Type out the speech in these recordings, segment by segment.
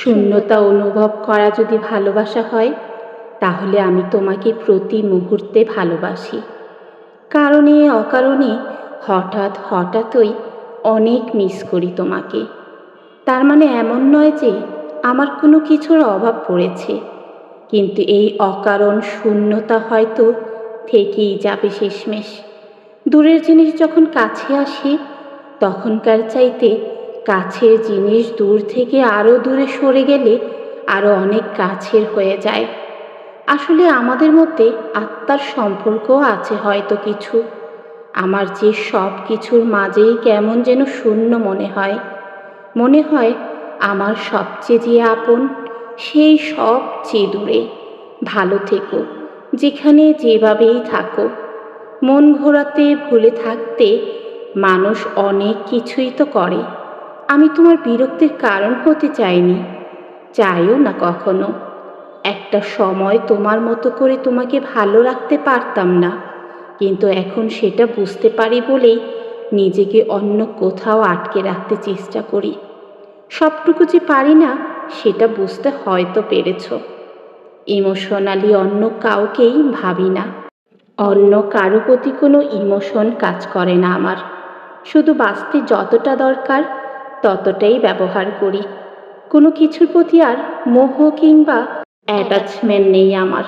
শূন্যতা অনুভব করা যদি ভালোবাসা হয়, তাহলে আমি তোমাকে প্রতি মুহূর্তে ভালোবাসি। কারণে অকারণে হঠাৎ হঠাৎই অনেক মিস করি তোমাকে। তার মানে এমন নয় যে আমার কোনো কিছুর অভাব পড়েছে, কিন্তু এই অকারণ শূন্যতা হয়তো থেকেই যাবে শেষমেশ। দূরের জিনিস যখন কাছে আসে, তখনকার চাইতে কাছের জিনিস দূর থেকে আরও দূরে সরে গেলে আরও অনেক কাছের হয়ে যায়। আসলে আমাদের মধ্যে আত্মার সম্পর্কও আছে হয়তো কিছু। আমার যে সব কিছুর মাঝেই কেমন যেন শূন্য মনে হয়। মনে হয় আমার সবচেয়ে যে আপন, সেই সবচেয়ে দূরে। ভালো থেকো, যেখানে যেভাবেই থাকো। মন ঘোরাতে, ভুলে থাকতে মানুষ অনেক কিছুই তো করে। আমি তোমার বিরক্তির কারণ হতে চাইনি, চাইও না কখনো। একটা সময় তোমার মতো করে তোমাকে ভালো রাখতে পারতাম না, কিন্তু এখন সেটা বুঝতে পারি বলেই নিজেকে অন্য কোথাও আটকে রাখতে চেষ্টা করি। সবটুকু যে পারি না সেটা বুঝতে হয়তো পেরেছ। ইমোশনালি অন্য কাউকেই ভাবি না, অন্য কারো প্রতি কোনো ইমোশন কাজ করে না আমার। শুধু বাঁচতে যতটা দরকার ততটাই ব্যবহার করি। কোনো কিছুর প্রতি আর মোহ কিংবা অ্যাটাচমেন্ট নেই আমার।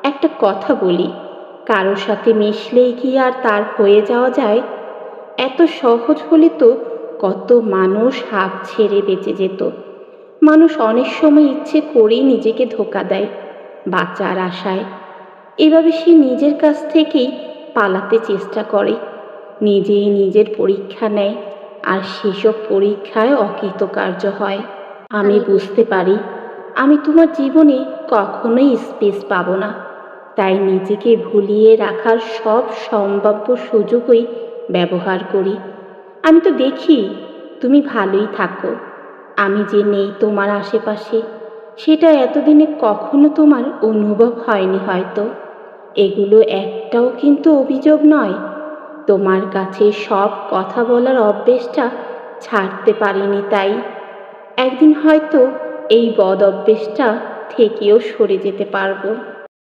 একটা কথা বলি, কারোর সাথে মিশলেই কি আর তার হয়ে যাওয়া যায়? এত সহজ হলে তো কত মানুষ হাঁপ ছেড়ে বেঁচে যেত। মানুষ অনেক সময় ইচ্ছে করেই নিজেকে ধোঁকা দেয় বাঁচার আশায়। এভাবে সে নিজের কাছ থেকেই পালাতে চেষ্টা করে, নিজেই নিজের পরীক্ষা নেয়, আর সেসব পরীক্ষায় অকৃতকার্য হয়। আমি বুঝতে পারি আমি তোমার জীবনে কখনোই স্পেস পাবো না, তাই নিজেকে ভুলিয়ে রাখার সব সম্ভাব্য সুযোগই ব্যবহার করি। আমি তো দেখি তুমি ভালোই থাকো, আমি যে নেই তোমার আশেপাশে সেটা এতদিনে কখনো তোমার অনুভব হয়নি হয়তো। এগুলো একটাও কিন্তু অভিযোগ নয়। তোমার কাছে সব কথা বলার অভ্যেসটা ছাড়তে পারিনি, তাই একদিন হয়তো এই বদ অভ্যেসটা থেকেও সরে যেতে পারবো।